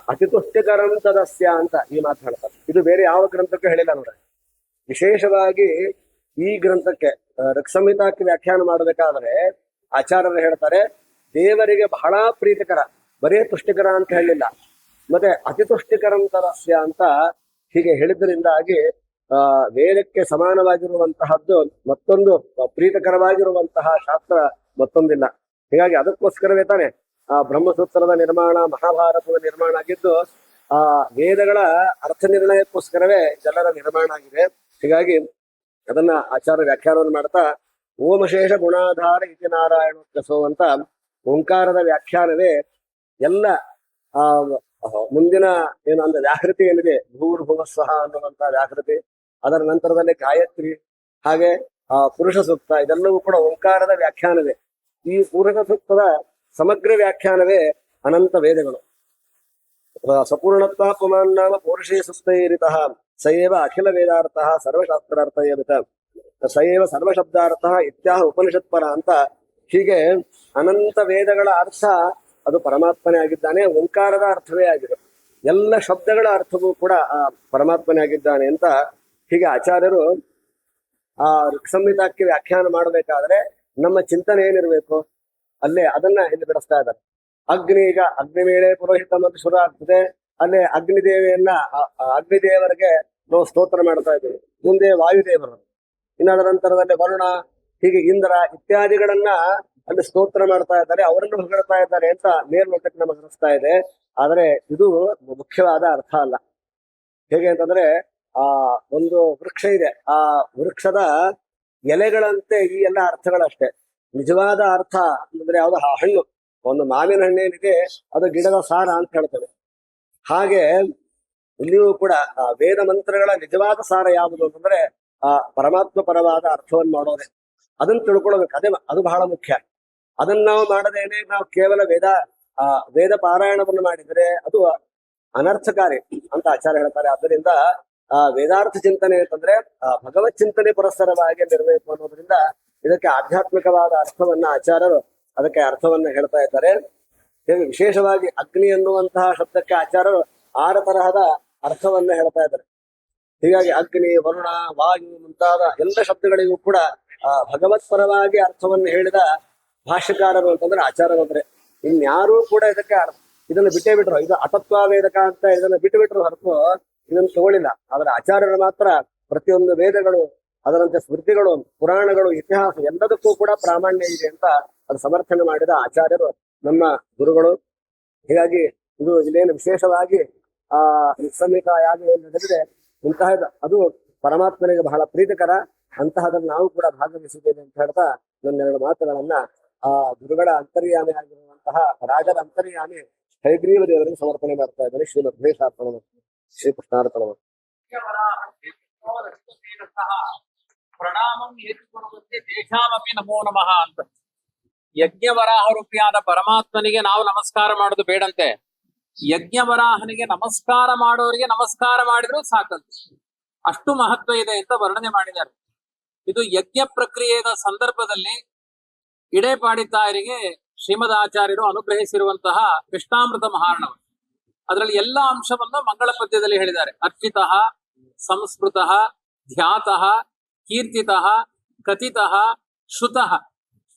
ಅತಿತುಷ್ಟಿಕರಂ ತದಸ್ಯ ಅಂತ ಈ ಮಾತು ಹೇಳ್ತಾರೆ. ಇದು ಬೇರೆ ಯಾವ ಗ್ರಂಥಕ್ಕೆ ಹೇಳಿಲ್ಲ ನೋಡ್ರಿ. ವಿಶೇಷವಾಗಿ ಈ ಗ್ರಂಥಕ್ಕೆ ಋಕ್ಸಂಹಿತಾಕ್ಕೆ ವ್ಯಾಖ್ಯಾನ ಮಾಡಬೇಕಾದ್ರೆ ಆಚಾರ್ಯರು ಹೇಳ್ತಾರೆ, ದೇವರಿಗೆ ಬಹಳ ಪ್ರೀತಿಕರ, ಬರೇ ತುಷ್ಟಿಕರ ಅಂತ ಹೇಳಿಲ್ಲ, ಮತ್ತೆ ಅತಿತುಷ್ಟಿಕರಂ ತದಸ್ಯ ಅಂತ ಹೀಗೆ ಹೇಳಿದ್ರಿಂದಾಗಿ ವೇದಕ್ಕೆ ಸಮಾನವಾಗಿರುವಂತಹದ್ದು ಮತ್ತೊಂದು ಪ್ರೀತಕರವಾಗಿರುವಂತಹ ಶಾಸ್ತ್ರ ಮತ್ತೊಂದಿಲ್ಲ. ಹೀಗಾಗಿ ಅದಕ್ಕೋಸ್ಕರವೇ ತಾನೆ ಬ್ರಹ್ಮಸೂತ್ರದ ನಿರ್ಮಾಣ, ಮಹಾಭಾರತದ ನಿರ್ಮಾಣ ಆಗಿದ್ದು ವೇದಗಳ ಅರ್ಥ ನಿರ್ಣಯಕ್ಕೋಸ್ಕರವೇ ಇದೆಲ್ಲರ ನಿರ್ಮಾಣ ಆಗಿದೆ. ಹೀಗಾಗಿ ಅದನ್ನ ಆಚಾರ್ಯ ವ್ಯಾಖ್ಯಾನವನ್ನು ಮಾಡ್ತಾ ಓಮಶೇಷ ಗುಣಾಧಾರ ಇತಿ ನಾರಾಯಣೋತ್ಸವ ಅಂತ ಓಂಕಾರದ ವ್ಯಾಖ್ಯಾನವೇ ಎಲ್ಲ ಮುಂದಿನ ಏನು ಅಂದ್ರೆ ವ್ಯಾಹೃತಿ ಏನಿದೆ, ಭೂರ್ಭುವಸ್ವಹ ಅನ್ನುವಂತ ವ್ಯಾಹೃತಿ, ಅದರ ನಂತರದಲ್ಲಿ ಗಾಯತ್ರಿ, ಹಾಗೆ ಪುರುಷ ಸೂಕ್ತ, ಇದೆಲ್ಲವೂ ಕೂಡ ಓಂಕಾರದ ವ್ಯಾಖ್ಯಾನವೇ. ಈ ಪುರುಷ ಸೂಕ್ತದ ಸಮಗ್ರ ವ್ಯಾಖ್ಯಾನವೇ ಅನಂತ ವೇದಗಳು. ಸಪೂರ್ಣತ್ವ ಪುಮಾನ್ನಾಮ ಪೌರುಷೇ ಸುಸ್ತೈರಿತಃ ಸಯೇವ ಅಖಿಲ ವೇದಾರ್ಥಃ ಸರ್ವಶಾಸ್ತ್ರಾರ್ಥ ಏವಿತ ಸಯೇವ ಸರ್ವಶಬ್ದಾರ್ಥಃ ಇತ್ಯಾಹ ಉಪನಿಷತ್ಪರ ಅಂತ ಹೀಗೆ ಅನಂತ ವೇದಗಳ ಅರ್ಥ ಅದು ಪರಮಾತ್ಮನೇ ಆಗಿದ್ದಾನೆ, ಓಂಕಾರದ ಅರ್ಥವೇ ಆಗಿದೆ. ಎಲ್ಲ ಶಬ್ದಗಳ ಅರ್ಥವೂ ಕೂಡ ಪರಮಾತ್ಮನೇ ಆಗಿದ್ದಾನೆ ಅಂತ ಹೀಗೆ ಆಚಾರ್ಯರು ಋಕ್ಸಂಹಿತಾಕ್ಕೆ ವ್ಯಾಖ್ಯಾನ ಮಾಡಬೇಕಾದ್ರೆ ನಮ್ಮ ಚಿಂತನೆ ಏನಿರ್ಬೇಕು ಅಲ್ಲೇ ಅದನ್ನ ಇಲ್ಲಿ ಬಿಡಿಸ್ತಾ ಇದ್ದಾರೆ. ಅಗ್ನಿ, ಈಗ ಅಗ್ನಿವೇಳೆ ಪುರೋಹಿತ ಮತ್ತು ಶುರು ಆಗ್ತದೆ. ಅಲ್ಲೇ ಅಗ್ನಿದೇವಿಯನ್ನ ಅಗ್ನಿದೇವರಿಗೆ ನಾವು ಸ್ತೋತ್ರ ಮಾಡ್ತಾ ಇದ್ದೀವಿ. ಮುಂದೆ ವಾಯುದೇವರು, ಇನ್ನದರ ನಂತರದಲ್ಲಿ ವರುಣ, ಹೀಗೆ ಇಂದ್ರ ಇತ್ಯಾದಿಗಳನ್ನ ಅಲ್ಲಿ ಸ್ತೋತ್ರ ಮಾಡ್ತಾ ಇದ್ದಾರೆ, ಅವರನ್ನು ಹೊಗಳ್ತಾ ಇದ್ದಾರೆ ಅಂತ ಮೇಲ್ನೋಟಕ್ಕೆ ನಮಗೆ ಅನಿಸ್ತಾ ಇದೆ. ಆದ್ರೆ ಇದು ಮುಖ್ಯವಾದ ಅರ್ಥ ಅಲ್ಲ. ಹೇಗೆ ಅಂತಂದ್ರೆ ಒಂದು ವೃಕ್ಷ ಇದೆ, ಆ ವೃಕ್ಷದ ಎಲೆಗಳಂತೆ ಈ ಎಲ್ಲ ಅರ್ಥಗಳಷ್ಟೇ. ನಿಜವಾದ ಅರ್ಥ ಅಂತಂದ್ರೆ ಯಾವ್ದು ಹಣ್ಣು, ಒಂದು ಮಾವಿನ ಹಣ್ಣೇನಿದೆ ಅದು ಗಿಡದ ಸಾರ ಅಂತ ಹೇಳ್ತೇವೆ. ಹಾಗೆ ಇಲ್ಲಿಯೂ ಕೂಡ ವೇದ ಮಂತ್ರಗಳ ನಿಜವಾದ ಸಾರ ಯಾವುದು ಅಂತಂದ್ರೆ ಪರಮಾತ್ಮ ಪರವಾದ ಅರ್ಥವನ್ನು ಮಾಡೋದೆ. ಅದನ್ನ ತಿಳ್ಕೊಳ್ಬೇಕು, ಅದು ಬಹಳ ಮುಖ್ಯ. ಅದನ್ನ ನಾವು ಮಾಡದೇನೆ ನಾವು ಕೇವಲ ವೇದ ಪಾರಾಯಣವನ್ನು ಮಾಡಿದರೆ ಅದು ಅನರ್ಥಕಾರಿ ಅಂತ ಆಚಾರ್ಯ ಹೇಳ್ತಾರೆ. ಆದ್ದರಿಂದ ವೇದಾರ್ಥ ಚಿಂತನೆ ಅಂತಂದ್ರೆ ಭಗವತ್ ಚಿಂತನೆ ಪುರಸ್ಸರವಾಗಿ ನಿರ್ಬೇಕು ಅನ್ನೋದ್ರಿಂದ ಇದಕ್ಕೆ ಆಧ್ಯಾತ್ಮಿಕವಾದ ಅರ್ಥವನ್ನ ಆಚಾರ್ಯರು ಅದಕ್ಕೆ ಅರ್ಥವನ್ನ ಹೇಳ್ತಾ ಇದ್ದಾರೆ. ವಿಶೇಷವಾಗಿ ಅಗ್ನಿ ಎನ್ನುವಂತಹ ಶಬ್ದಕ್ಕೆ ಆಚಾರ್ಯರು 6 ತರಹದ ಅರ್ಥವನ್ನ ಹೇಳ್ತಾ ಇದ್ದಾರೆ. ಹೀಗಾಗಿ ಅಗ್ನಿ, ವರುಣ, ವಾಯು ಮುಂತಾದ ಎಲ್ಲ ಶಬ್ದಗಳಿಗೂ ಕೂಡ ಭಗವತ್ ಪರವಾಗಿ ಅರ್ಥವನ್ನು ಹೇಳಿದ ಭಾಷ್ಯಕಾರರು ಅಂತಂದ್ರೆ ಆಚಾರ್ಯರು. ಅಂದ್ರೆ ಇನ್ಯಾರೂ ಕೂಡ ಇದನ್ನು ಬಿಟ್ಟೇ ಬಿಟ್ರು. ಇದು ಅತತ್ವ ವೇದಕ ಅಂತ ಇದನ್ನ ಬಿಟ್ಟುಬಿಟ್ರು ಹೊರತು ಇದನ್ನು ತಗೊಳ್ಳಿಲ್ಲ. ಆದ್ರೆ ಆಚಾರ್ಯರು ಮಾತ್ರ ಪ್ರತಿಯೊಂದು ವೇದಗಳು, ಅದರಂತೆ ಸ್ಮೃತಿಗಳು, ಪುರಾಣಗಳು, ಇತಿಹಾಸ ಎಲ್ಲದಕ್ಕೂ ಕೂಡ ಪ್ರಾಮಾಣ್ಯ ಇದೆ ಅಂತ ಅದು ಸಮರ್ಥನೆ ಮಾಡಿದ ಆಚಾರ್ಯರು ನಮ್ಮ ಗುರುಗಳು. ಹೀಗಾಗಿ ಇದು ಇಲ್ಲೇನು ವಿಶೇಷವಾಗಿ ಸಂಹಿತಾ ಯಾಗ ಏನು ನಡೆದಿದೆ ಇಂತಹದ್ದು ಅದು ಪರಮಾತ್ಮನಿಗೆ ಬಹಳ ಪ್ರೀತಿಕರ. ಅಂತಹದನ್ನು ನಾವು ಕೂಡ ಭಾಗವಹಿಸಿದ್ದೇವೆ ಅಂತ ಹೇಳ್ತಾ ನನ್ನೆರಡು ಮಾತುಗಳನ್ನ ಗುರುಗಳ ಅಂತರ್ಯಾಮಿ ಆಗಿರುವಂತಹ ರಾಜರ ಅಂತರ್ಯಾಮಿ ಹೈಗ್ರೀವ ದೇವರಿಗೆ ಸಮರ್ಪಣೆ ಮಾಡ್ತಾ ಇದ್ದಾರೆ. ಶ್ರೀ ಮಧ್ವೇಶಾರ್ಪಣ, ಶ್ರೀ ಕೃಷ್ಣಾರ್ಪಣ. ಪ್ರಣಾಮಂ ದೇಶಾಮಪಿ ನಮೋ ನಮಃ ಅಂತ ಯಜ್ಞವರಾಹ ರೂಪಿಯಾದ ಪರಮಾತ್ಮನಿಗೆ ನಾವು ನಮಸ್ಕಾರ ಮಾಡೋದು ಬೇಡಂತೆ. ಯಜ್ಞವರಾಹನಿಗೆ ನಮಸ್ಕಾರ ಮಾಡೋರಿಗೆ ನಮಸ್ಕಾರ ಮಾಡಿದ್ರು ಸಾಕಂತೆ, ಅಷ್ಟು ಮಹತ್ವ ಇದೆ ಅಂತ ವರ್ಣನೆ ಮಾಡಿದ್ದಾರೆ. ಇದು ಯಜ್ಞ ಪ್ರಕ್ರಿಯೆಯ ಸಂದರ್ಭದಲ್ಲಿ ಇಡೇಪಾಡಿತಾಯರಿಗೆ ಶ್ರೀಮದ್ ಆಚಾರ್ಯರು ಅನುಗ್ರಹಿಸಿರುವಂತಹ ಕೃಷ್ಣಾಮೃತ ಮಹಾರ್ಣವ. ಅದರಲ್ಲಿ ಎಲ್ಲ ಅಂಶವನ್ನು ಮಂಗಳ ಪದ್ಯದಲ್ಲಿ ಹೇಳಿದ್ದಾರೆ. ಅರ್ಚಿತಃ, ಸಂಸ್ಮೃತಃ, ಧ್ಯಾತಃ, ಕೀರ್ತಿತಃ, ಕಥಿತಃ, ಶ್ರುತಃ,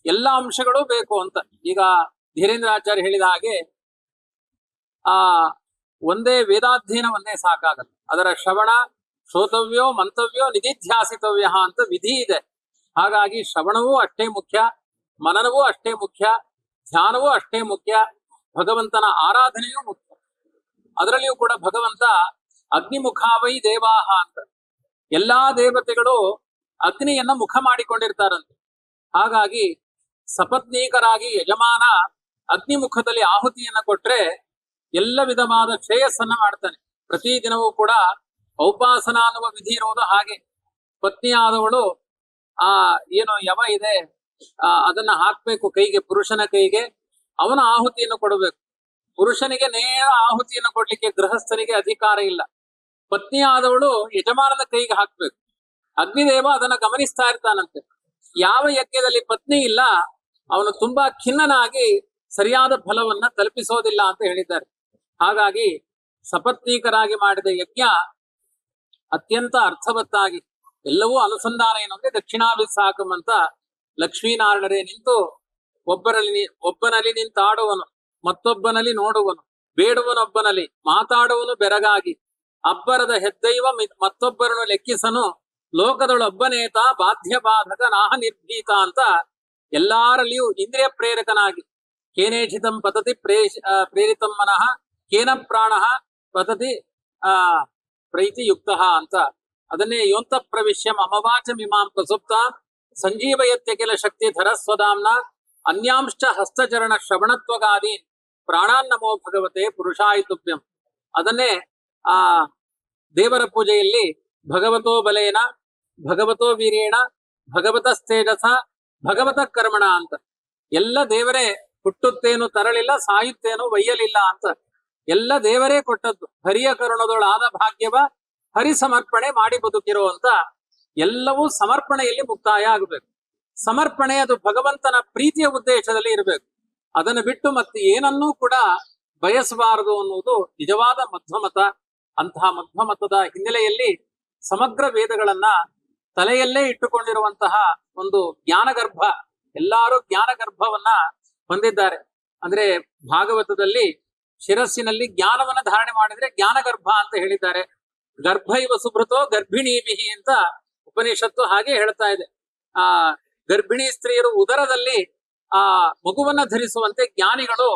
ಎಲ್ಲ ಅಂಶಗಳು ಬೇಕು ಅಂತ. ಈಗ ಧೀರೇಂದ್ರಾಚಾರ್ಯ ಹೇಳಿದ ಹಾಗೆ ಒಂದೇ ವೇದಾಧ್ಯಯನ ಒಂದೇ ಸಾಕಾಗಲ್ಲ. ಅದರ ಶ್ರವಣ, ಶ್ರೋತವ್ಯೋ ಮಂತವ್ಯೋ ನಿಧಿಧ್ಯಾಸಿತವ್ಯ ಅಂತ ವಿಧಿ ಇದೆ. ಹಾಗಾಗಿ ಶ್ರವಣವೂ ಅಷ್ಟೇ ಮುಖ್ಯ, ಮನನವೂ ಅಷ್ಟೇ ಮುಖ್ಯ, ಧ್ಯಾನವೂ ಅಷ್ಟೇ ಮುಖ್ಯ, ಭಗವಂತನ ಆರಾಧನೆಯೂ ಮುಖ್ಯ. ಅದರಲ್ಲಿಯೂ ಕೂಡ ಭಗವಂತ ಅಗ್ನಿಮುಖಾವೈ ದೇವಾಹ ಅಂತ ಎಲ್ಲಾ ದೇವತೆಗಳು ಅಗ್ನಿಯನ್ನ ಮುಖ ಮಾಡಿಕೊಂಡಿರ್ತಾರಂತೆ. ಹಾಗಾಗಿ ಸಪತ್ನೀಕರಾಗಿ ಯಜಮಾನ ಅಗ್ನಿಮುಖದಲ್ಲಿ ಆಹುತಿಯನ್ನ ಕೊಟ್ರೆ ಎಲ್ಲ ವಿಧವಾದ ಶ್ರೇಯಸ್ಸನ್ನ ಮಾಡ್ತಾನೆ. ಪ್ರತಿದಿನವೂ ಕೂಡ ಔಪಾಸನ ಅನ್ನುವ ವಿಧಿ ಇರೋದು ಹಾಗೆ. ಪತ್ನಿಯಾದವಳು ಏನು ಯವ ಇದೆ ಅದನ್ನ ಹಾಕ್ಬೇಕು ಕೈಗೆ, ಪುರುಷನ ಕೈಗೆ, ಅವನ ಆಹುತಿಯನ್ನು ಕೊಡಬೇಕು. ಪುರುಷನಿಗೆ ನೇರ ಆಹುತಿಯನ್ನು ಕೊಡ್ಲಿಕ್ಕೆ ಗೃಹಸ್ಥನಿಗೆ ಅಧಿಕಾರ ಇಲ್ಲ. ಪತ್ನಿಯಾದವಳು ಯಜಮಾನನ ಕೈಗೆ ಹಾಕ್ಬೇಕು. ಅಗ್ನಿದೇವ ಅದನ್ನ ಗಮನಿಸ್ತಾ ಇರ್ತಾನಂತೆ. ಯಾವ ಯಜ್ಞದಲ್ಲಿ ಪತ್ನಿ ಇಲ್ಲ ಅವನು ತುಂಬಾ ಖಿನ್ನನಾಗಿ ಸರಿಯಾದ ಫಲವನ್ನ ತಲುಪಿಸೋದಿಲ್ಲ ಅಂತ ಹೇಳಿದ್ದಾರೆ. ಹಾಗಾಗಿ ಸಪತ್ನೀಕರಾಗಿ ಮಾಡಿದ ಯಜ್ಞ ಅತ್ಯಂತ ಅರ್ಥವತ್ತಾಗಿ ಎಲ್ಲವೂ ಅನುಸಂಧಾನ ಏನು ಅಂದ್ರೆ ದಕ್ಷಿಣಾಭಿಸಾಕಂ ಅಂತ ಲಕ್ಷ್ಮೀನಾರಾಯಣರೇ ನಿಂತು ಒಬ್ಬನಲ್ಲಿ ನಿಂತಾಡುವನು, ಮತ್ತೊಬ್ಬನಲ್ಲಿ ನೋಡುವನು, ಬೇಡುವನೊಬ್ಬನಲ್ಲಿ ಮಾತಾಡುವನು ಬೆರಗಾಗಿ, ಅಬ್ಬರದ ಹೆದ್ದೈವ ಮತ್ತೊಬ್ಬರನ್ನು ಲೆಕ್ಕಿಸನು, ಲೋಕದೊಳೊಬ್ಬನೇತ ಬಾಧ್ಯ ಬಾಧಕ ನಾಹ ನಿರ್ಭೀತ ಅಂತ ಎಲ್ಲಾರಲ್ಲಿಯೂ ಇಂದ್ರಿಯ ಪ್ರೇರಕನಾಗಿ ಕೇನೇಷಿತಂ ಪತತಿ ಪ್ರೇರಿತಂ ಮನಃ ಕೇನ ಪ್ರಾಣ ಪತತಿ ಪ್ರೀತಿಯುಕ್ತ ಅಂತ ಅದನ್ನೇ ಯೋಂತ ಪ್ರವಿಶ್ಯಂ ಅಮವಾಚ ಮಿಮಾಂ ಪ್ರಸುಪ್ತ ಸಂಜೀವಯತ್ಯ ಕೆಲ ಶಕ್ತಿ ಧರ ಸ್ವಧಾಮ್ನ ಅನ್ಯಾಂಶ್ಚ ಹಸ್ತಚರಣ ಶ್ರವಣತ್ವಗಾದೀನ್ ಪ್ರಾಣಾನ್ನಮೋ ಭಗವತೆ ಪುರುಷಾಯಿತುಭ್ಯಂ. ಅದನ್ನೇ ಆ ದೇವರ ಪೂಜೆಯಲ್ಲಿ ಭಗವತೋ ಬಲೇನ, ಭಗವತೋ ವೀರ್ಯೇಣ, ಭಗವತಸ್ತೇಜಸ, ಭಗವತ ಕರ್ಮಣ ಅಂತ ಎಲ್ಲ ದೇವರೇ ಹುಟ್ಟುತ್ತೇನು ತರಲಿಲ್ಲ, ಸಾಯುತ್ತೇನು ಒಯ್ಯಲಿಲ್ಲ ಅಂತ ಎಲ್ಲ ದೇವರೇ ಕೊಟ್ಟದ್ದು. ಹರಿಯ ಕರುಣದೊಳಾದ ಭಾಗ್ಯವ ಹರಿ ಸಮರ್ಪಣೆ ಮಾಡಿ ಬದುಕಿರೋ ಅಂತ ಎಲ್ಲವೂ ಸಮರ್ಪಣೆಯಲ್ಲಿ ಮುಕ್ತಾಯ ಆಗಬೇಕು. ಸಮರ್ಪಣೆ ಅದು ಭಗವಂತನ ಪ್ರೀತಿಯ ಉದ್ದೇಶದಲ್ಲಿ ಇರಬೇಕು. ಅದನ್ನು ಬಿಟ್ಟು ಮತ್ತೆ ಏನನ್ನೂ ಕೂಡ ಬಯಸಬಾರದು ಅನ್ನುವುದು ನಿಜವಾದ ಮಧ್ವಮತ. ಅಂತಹ ಮಧ್ವಮತದ ಹಿನ್ನೆಲೆಯಲ್ಲಿ ಸಮಗ್ರ ವೇದಗಳನ್ನ ತಲೆಯಲ್ಲೇ ಇಟ್ಟುಕೊಂಡಿರುವಂತಹ ಒಂದು ಜ್ಞಾನಗರ್ಭ, ಎಲ್ಲರೂ ಜ್ಞಾನಗರ್ಭವನ್ನ ಹೊಂದಿದ್ದಾರೆ. ಅಂದ್ರೆ ಭಾಗವತದಲ್ಲಿ ಶಿರಸ್ಸಿನಲ್ಲಿ ಜ್ಞಾನವನ್ನ ಧಾರಣೆ ಮಾಡಿದ್ರೆ ಜ್ಞಾನಗರ್ಭ ಅಂತ ಹೇಳಿದ್ದಾರೆ. ಗರ್ಭ ಇವ ಸುಭೃತೋ ಗರ್ಭಿಣೀಭಿಹಿ ಅಂತ ಉಪನಿಷತ್ತು ಹಾಗೆ ಹೇಳ್ತಾ ಇದೆ. ಆ ಗರ್ಭಿಣಿ ಸ್ತ್ರೀಯರು ಉದರದಲ್ಲಿ ಆ ಮಗುವನ್ನ ಧರಿಸುವಂತೆ ಜ್ಞಾನಿಗಳು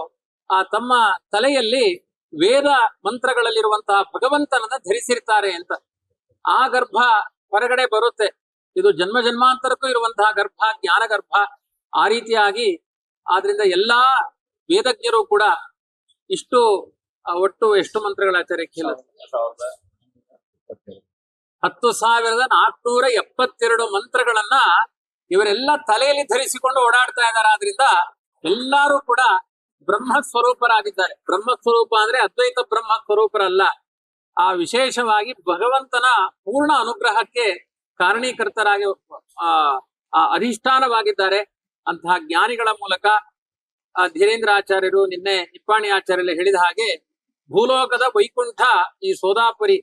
ತಮ್ಮ ತಲೆಯಲ್ಲಿ ವೇದ ಮಂತ್ರಗಳಲ್ಲಿರುವಂತಹ ಭಗವಂತನನ್ನ ಧರಿಸಿರ್ತಾರೆ ಅಂತ. ಆ ಗರ್ಭ ಹೊರಗಡೆ ಬರುತ್ತೆ. ಇದು ಜನ್ಮ ಜನ್ಮಾಂತರಕ್ಕೂ ಇರುವಂತಹ ಗರ್ಭ ಜ್ಞಾನ ಗರ್ಭ. ಆ ರೀತಿಯಾಗಿ ಆದ್ರಿಂದ ಎಲ್ಲಾ ವೇದಜ್ಞರು ಕೂಡ ಇಷ್ಟು ಒಟ್ಟು ಎಷ್ಟು ಮಂತ್ರಗಳ ಆಚಾರ್ಯಕ್ಕೆ 10,472 ಮಂತ್ರಗಳನ್ನ ಇವರೆಲ್ಲ ತಲೆಯಲ್ಲಿ ಧರಿಸಿಕೊಂಡು ಓಡಾಡ್ತಾ ಇದ್ದಾರೆ. ಆದ್ರಿಂದ ಎಲ್ಲರೂ ಕೂಡ ಬ್ರಹ್ಮ ಸ್ವರೂಪರಾಗಿದ್ದಾರೆ. ಬ್ರಹ್ಮ ಸ್ವರೂಪ ಅಂದ್ರೆ ಅದ್ವೈತ ಬ್ರಹ್ಮ ಸ್ವರೂಪರಲ್ಲ, ಆ ವಿಶೇಷವಾಗಿ ಭಗವಂತನ ಪೂರ್ಣ ಅನುಗ್ರಹಕ್ಕೆ ಕಾರಣೀಕರ್ತರಾಗಿ ಅಧಿಷ್ಠಾನವಾಗಿದ್ದಾರೆ. ಅಂತಹ ಜ್ಞಾನಿಗಳ ಮೂಲಕ ಧೀರೇಂದ್ರ ಆಚಾರ್ಯರು ನಿನ್ನೆ ನಿಪ್ಪಾಣಿ ಆಚಾರ್ಯರು ಹೇಳಿದ ಹಾಗೆ ಭೂಲೋಕದ ವೈಕುಂಠ ಈ ಸೋದಾಪುರಿ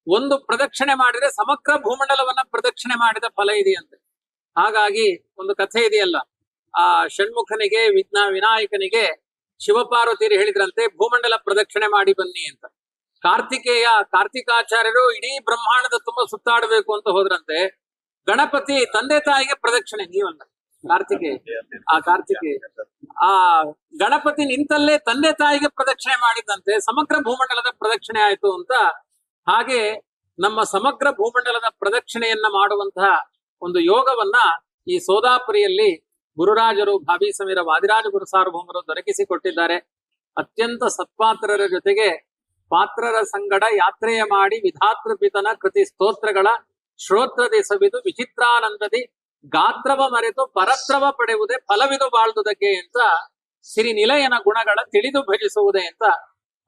ಒಂದು ಪ್ರದಕ್ಷಿಣೆ ಮಾಡಿದ್ರೆ ಸಮಗ್ರ ಭೂಮಂಡಲವನ್ನ ಪ್ರದಕ್ಷಿಣೆ ಮಾಡಿದ ಫಲ ಇದೆಯಂತೆ. ಹಾಗಾಗಿ ಒಂದು ಕಥೆ ಇದೆಯಲ್ಲ, ಆ ಷಣ್ಮುಖನಿಗೆ ವಿನಾಯಕನಿಗೆ ಶಿವಪಾರ್ವತಿಯರು ಹೇಳಿದ್ರಂತೆ ಭೂಮಂಡಲ ಪ್ರದಕ್ಷಿಣೆ ಮಾಡಿ ಬನ್ನಿ ಅಂತ. ಕಾರ್ತಿಕಾಚಾರ್ಯರು ಇಡೀ ಬ್ರಹ್ಮಾಂಡದ ತುಂಬಾ ಸುತ್ತಾಡಬೇಕು ಅಂತ ಹೋದ್ರಂತೆ. ಗಣಪತಿ ತಂದೆ ತಾಯಿಗೆ ಪ್ರದಕ್ಷಿಣೆ, ನೀವಲ್ಲ ಕಾರ್ತಿಕೇಯ ಆ ಗಣಪತಿ ನಿಂತಲ್ಲೇ ತಂದೆ ತಾಯಿಗೆ ಪ್ರದಕ್ಷಿಣೆ ಮಾಡಿದಂತೆ ಸಮಗ್ರ ಭೂಮಂಡಲದ ಪ್ರದಕ್ಷಿಣೆ ಆಯ್ತು ಅಂತ. ಹಾಗೆ ನಮ್ಮ ಸಮಗ್ರ ಭೂಮಂಡಲದ ಪ್ರದಕ್ಷಿಣೆಯನ್ನ ಮಾಡುವಂತಹ ಒಂದು ಯೋಗವನ್ನ ಈ ಸೋದಾಪುರಿಯಲ್ಲಿ ಗುರುರಾಜರು ಭಾಬಿ ಸಮೀರ ವಾದಿರಾಜ ಗುರು ಸಾರ್ವಭೌಮರು ದೊರಕಿಸಿಕೊಟ್ಟಿದ್ದಾರೆ. ಅತ್ಯಂತ ಸತ್ಪಾತ್ರರ ಜೊತೆಗೆ ಪಾತ್ರರ ಸಂಗಡ ಯಾತ್ರೆಯ ಮಾಡಿ ವಿಧಾತೃಪಿತನ ಕೃತಿ ಸ್ತೋತ್ರಗಳ ಶ್ರೋತ್ರದಿ ಸವಿದು ವಿಚಿತ್ರಾನಂದದಿ ಗಾತ್ರವ ಮರೆತು ಪರತ್ರವ ಪಡೆಯುವುದೇ ಫಲವಿದು ಬಾಳ್ದುದಕ್ಕೆ ಅಂತ ಸಿರಿ ನಿಲಯನ ಗುಣಗಳ ತಿಳಿದು ಭಜಿಸುವುದೇ ಅಂತ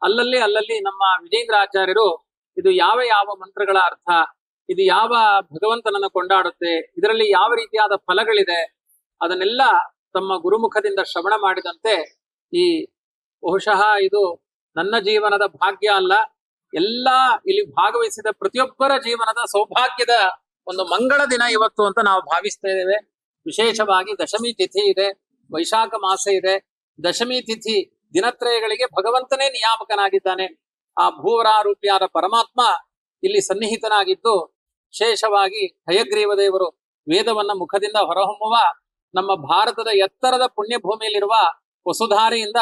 ಅಲ್ಲಲ್ಲಿ ನಮ್ಮ ವಿಜೇಂದ್ರ ಆಚಾರ್ಯರು ಇದು ಯಾವ ಮಂತ್ರಗಳ ಅರ್ಥ, ಇದು ಯಾವ ಭಗವಂತನನ್ನ ಕೊಂಡಾಡುತ್ತೆ, ಇದರಲ್ಲಿ ಯಾವ ರೀತಿಯಾದ ಫಲಗಳಿದೆ ಅದನ್ನೆಲ್ಲ ತಮ್ಮ ಗುರುಮುಖದಿಂದ ಶ್ರವಣ ಮಾಡಿದಂತೆ ಈ ಬಹುಶಃ ಇದು ನನ್ನ ಜೀವನದ ಭಾಗ್ಯ ಅಲ್ಲ, ಎಲ್ಲಾ ಇಲ್ಲಿ ಭಾಗವಹಿಸಿದ ಪ್ರತಿಯೊಬ್ಬರ ಜೀವನದ ಸೌಭಾಗ್ಯದ ಒಂದು ಮಂಗಳ ದಿನ ಇವತ್ತು ಅಂತ ನಾವು ಭಾವಿಸ್ತಾ ಇದ್ದೇವೆ. ವಿಶೇಷವಾಗಿ ದಶಮಿ ತಿಥಿ ಇದೆ, ವೈಶಾಖ ಮಾಸ ಇದೆ. ದಶಮಿ ತಿಥಿ ದಿನತ್ರಯಗಳಿಗೆ ಭಗವಂತನೇ ನಿಯಾಮಕನಾಗಿದ್ದಾನೆ. ಆ ಭೂವರಾರೂಪಿಯಾದ ಪರಮಾತ್ಮ ಇಲ್ಲಿ ಸನ್ನಿಹಿತನಾಗಿದ್ದು ವಿಶೇಷವಾಗಿ ಹಯಗ್ರೀವ ದೇವರು ವೇದವನ್ನ ಮುಖದಿಂದ ಹೊರಹೊಮ್ಮುವ ನಮ್ಮ ಭಾರತದ ಎತ್ತರದ ಪುಣ್ಯ ಭೂಮಿಯಲ್ಲಿರುವ ವಸುಧಾರಿಯಿಂದ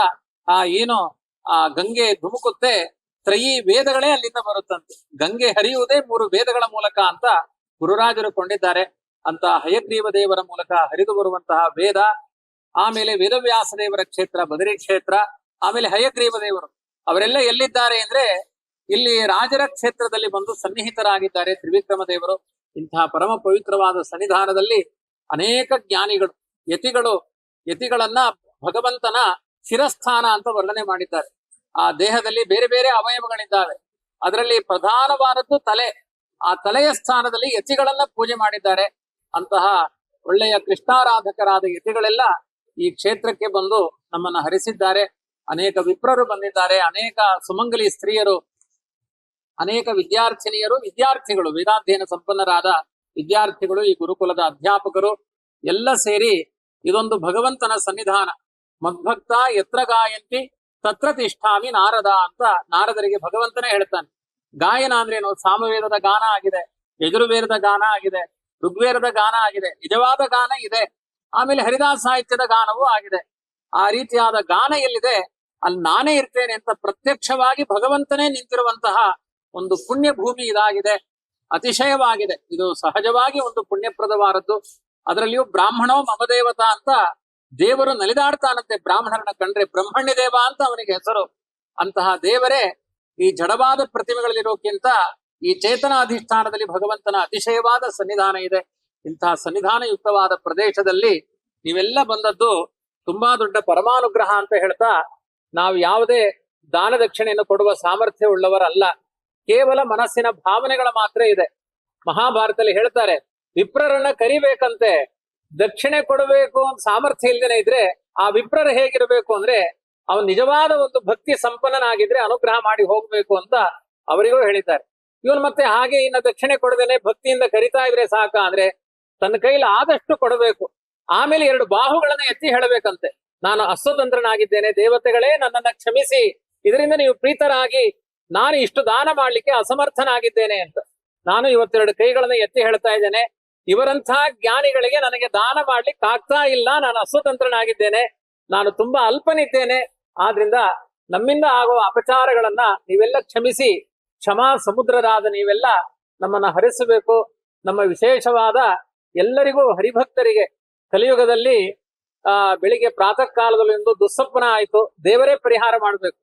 ಏನು ಆ ಗಂಗೆ ಧುಮುಕುತ್ತೆ, ತ್ರಯೀ ವೇದಗಳೇ ಅಲ್ಲಿಂದ ಬರುತ್ತಂತೆ. ಗಂಗೆ ಹರಿಯುವುದೇ 3 ವೇದಗಳ ಮೂಲಕ ಅಂತ ಗುರುರಾಜರು ಕೊಂಡಿದ್ದಾರೆ. ಅಂತ ಹಯಗ್ರೀವ ದೇವರ ಮೂಲಕ ಹರಿದು ಬರುವಂತಹ ವೇದ, ಆಮೇಲೆ ವೇದವ್ಯಾಸ ದೇವರ ಕ್ಷೇತ್ರ ಬದರಿ ಕ್ಷೇತ್ರ, ಆಮೇಲೆ ಹಯಗ್ರೀವ ದೇವರು ಅವರೆಲ್ಲ ಎಲ್ಲಿದ್ದಾರೆ ಅಂದ್ರೆ ಇಲ್ಲಿ ರಾಜರ ಕ್ಷೇತ್ರದಲ್ಲಿ ಬಂದು ಸನ್ನಿಹಿತರಾಗಿದ್ದಾರೆ ತ್ರಿವಿಕ್ರಮ ದೇವರು. ಇಂತಹ ಪರಮ ಪವಿತ್ರವಾದ ಸನ್ನಿಧಾನದಲ್ಲಿ ಅನೇಕ ಜ್ಞಾನಿಗಳು ಯತಿಗಳನ್ನ ಭಗವಂತನ ಶಿರಸ್ಥಾನ ಅಂತ ವರ್ಣನೆ ಮಾಡಿದ್ದಾರೆ. ಆ ದೇಹದಲ್ಲಿ ಬೇರೆ ಬೇರೆ ಅವಯವಗಳಿದ್ದಾವೆ, ಅದರಲ್ಲಿ ಪ್ರಧಾನವಾದದ್ದು ತಲೆ. ಆ ತಲೆಯ ಸ್ಥಾನದಲ್ಲಿ ಯತಿಗಳನ್ನ ಪೂಜೆ ಮಾಡಿದ್ದಾರೆ. ಅಂತಹ ಒಳ್ಳೆಯ ಕೃಷ್ಣಾರಾಧಕರಾದ ಯತಿಗಳೆಲ್ಲ ಈ ಕ್ಷೇತ್ರಕ್ಕೆ ಬಂದು ನಮ್ಮನ್ನ ಹರಿಸಿದ್ದಾರೆ. ಅನೇಕ ವಿಪ್ರರು ಬಂದಿದ್ದಾರೆ, ಅನೇಕ ಸುಮಂಗಲಿ ಸ್ತ್ರೀಯರು ಅನೇಕ ವಿದ್ಯಾರ್ಥಿನಿಯರು, ವಿದ್ಯಾರ್ಥಿಗಳು, ವೇದಾಧ್ಯಯನ ಸಂಪನ್ನರಾದ ವಿದ್ಯಾರ್ಥಿಗಳು, ಈ ಗುರುಕುಲದ ಅಧ್ಯಾಪಕರು ಎಲ್ಲ ಸೇರಿ ಇದೊಂದು ಭಗವಂತನ ಸನ್ನಿಧಾನ. ಮದ್ಭಕ್ತ ಯತ್ರ ಗಾಯಂತಿ ತತ್ರ ತಿಷ್ಠಾಮಿ ನಾರದ ಅಂತ ನಾರದರಿಗೆ ಭಗವಂತನೇ ಹೇಳ್ತಾನೆ. ಗಾಯನ ಅಂದ್ರೇನು? ಸಾಮವೇದದ ಗಾನ ಆಗಿದೆ, ಯಜುರ್ವೇದದ ಗಾನ ಆಗಿದೆ, ಋಗ್ವೇದದ ಗಾನ ಆಗಿದೆ, ನಿಜವಾದ ಗಾನ ಇದೆ, ಆಮೇಲೆ ಹರಿದಾಸ ಸಾಹಿತ್ಯದ ಗಾನವೂ ಆಗಿದೆ. ಆ ರೀತಿಯಾದ ಗಾನ ಎಲ್ಲಿದೆ ಅಲ್ಲಿ ನಾನೇ ಇರ್ತೇನೆ ಅಂತ ಪ್ರತ್ಯಕ್ಷವಾಗಿ ಭಗವಂತನೇ ನಿಂತಿರುವಂತಹ ಒಂದು ಪುಣ್ಯ ಭೂಮಿ ಇದಾಗಿದೆ. ಅತಿಶಯವಾಗಿದೆ. ಇದು ಸಹಜವಾಗಿ ಒಂದು ಪುಣ್ಯಪ್ರದವಾದದ್ದು. ಅದರಲ್ಲಿಯೂ ಬ್ರಾಹ್ಮಣೋ ಮಮದೇವತಾ ಅಂತ ದೇವರು ನಲಿದಾಡ್ತಾನಂತೆ. ಬ್ರಾಹ್ಮಣರನ್ನ ಕಂಡ್ರೆ ಬ್ರಹ್ಮಣ್ಯ ದೇವ ಅಂತ ಅವನಿಗೆ ಹೆಸರು. ಅಂತಹ ದೇವರೇ ಈ ಜಡವಾದ ಪ್ರತಿಮೆಗಳಲ್ಲಿರೋಕ್ಕಿಂತ ಈ ಚೇತನ ಅಧಿಷ್ಠಾನದಲ್ಲಿ ಭಗವಂತನ ಅತಿಶಯವಾದ ಸನ್ನಿಧಾನ ಇದೆ. ಇಂತಹ ಸನ್ನಿಧಾನಯುಕ್ತವಾದ ಪ್ರದೇಶದಲ್ಲಿ ನೀವೆಲ್ಲ ಬಂದದ್ದು ತುಂಬಾ ದೊಡ್ಡ ಪರಮಾನುಗ್ರಹ ಅಂತ ಹೇಳ್ತಾ, ನಾವು ಯಾವುದೇ ದಾನ ದಕ್ಷಿಣೆಯನ್ನು ಕೊಡುವ ಸಾಮರ್ಥ್ಯ ಉಳ್ಳವರಲ್ಲ. ಕೇವಲ ಮನಸ್ಸಿನ ಭಾವನೆಗಳ ಮಾತ್ರ ಇದೆ. ಮಹಾಭಾರತದಲ್ಲಿ ಹೇಳ್ತಾರೆ, ವಿಪ್ರರನ್ನ ಕರಿಬೇಕಂತೆ, ದಕ್ಷಿಣೆ ಕೊಡಬೇಕು ಅಂತ ಸಾಮರ್ಥ್ಯ ಇಲ್ದೇನೆ ಇದ್ರೆ ಆ ವಿಪ್ರರು ಹೇಗಿರಬೇಕು ಅಂದ್ರೆ ಅವನು ನಿಜವಾದ ಒಂದು ಭಕ್ತಿ ಸಂಪನ್ನನಾಗಿದ್ರೆ ಅನುಗ್ರಹ ಮಾಡಿ ಹೋಗ್ಬೇಕು ಅಂತ ಅವರಿಗೂ ಹೇಳಿದ್ದಾರೆ. ಇವನು ಮತ್ತೆ ಹಾಗೆ ಇನ್ನ ದಕ್ಷಿಣೆ ಕೊಡದೇನೆ ಭಕ್ತಿಯಿಂದ ಕರಿತಾ ಇದ್ರೆ ಸಾಕ ಅಂದ್ರೆ ತನ್ನ ಕೈಲಿ ಆದಷ್ಟು ಕೊಡಬೇಕು. ಆಮೇಲೆ 2 ಬಾಹುಗಳನ್ನ ಎತ್ತಿ ಹೇಳಬೇಕಂತೆ, ನಾನು ಅಸ್ವತಂತ್ರನಾಗಿದ್ದೇನೆ, ದೇವತೆಗಳೇ ನನ್ನನ್ನ ಕ್ಷಮಿಸಿ, ಇದರಿಂದ ನೀವು ಪ್ರೀತರಾಗಿ ನಾನು ಇಷ್ಟು ದಾನ ಮಾಡ್ಲಿಕ್ಕೆ ಅಸಮರ್ಥನಾಗಿದ್ದೇನೆ ಅಂತ. ನಾನು ಇವತ್ತೆರಡು ಕೈಗಳನ್ನ ಎತ್ತಿ ಹೇಳ್ತಾ ಇದ್ದೇನೆ, ಇವರಂಥ ಜ್ಞಾನಿಗಳಿಗೆ ನನಗೆ ದಾನ ಮಾಡ್ಲಿಕ್ಕೆ ಆಗ್ತಾ ಇಲ್ಲ, ನಾನು ಅಸ್ವತಂತ್ರನಾಗಿದ್ದೇನೆ, ನಾನು ತುಂಬಾ ಅಲ್ಪನಿದ್ದೇನೆ. ಆದ್ರಿಂದ ನಮ್ಮಿಂದ ಆಗುವ ಅಪಚಾರಗಳನ್ನ ನೀವೆಲ್ಲ ಕ್ಷಮಿಸಿ, ಕ್ಷಮಾ ಸಮುದ್ರರಾದ ನೀವೆಲ್ಲ ನಮ್ಮನ್ನ ಹರಿಸಬೇಕು. ನಮ್ಮ ವಿಶೇಷವಾದ ಎಲ್ಲರಿಗೂ ಹರಿಭಕ್ತರಿಗೆ ಕಲಿಯುಗದಲ್ಲಿ ಬೆಳಿಗ್ಗೆ ಪ್ರಾತಃ ಕಾಲದಲ್ಲಿ ಒಂದು ದುಸ್ವಪ್ನ ಆಯ್ತು, ದೇವರೇ ಪರಿಹಾರ ಮಾಡ್ಬೇಕು.